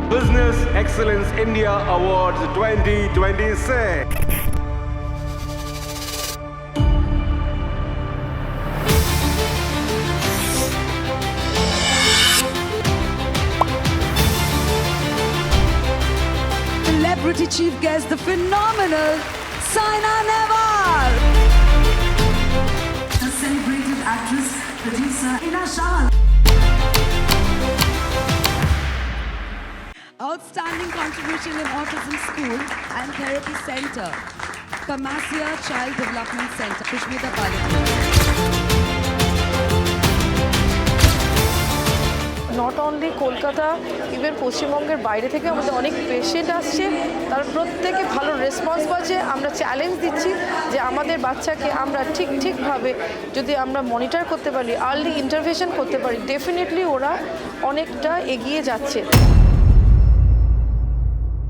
Business Excellence India Awards 2026. Celebrity chief guest, the phenomenal Saina Nehwal. The celebrated actress, producer Ina Shah. Outstanding contribution in Autism School and Therapy Center, Kamasia Child Development Center, Sushmita Palikar. Not only Kolkata, even পশ্চিমবঙ্গের বাইরে থেকে আমাদের অনেক patient আসছে, তার প্রত্যেকে ভালো response পাচ্ছে। আমরা চ্যালেঞ্জ দিচ্ছি যে আমাদের বাচ্চাকে আমরা ঠিকভাবে যদি আমরা মনিটর করতে পারি, আর্লি ইন্টারভেনশন করতে পারি, ডেফিনেটলি ওরা অনেকটা এগিয়ে যাচ্ছে।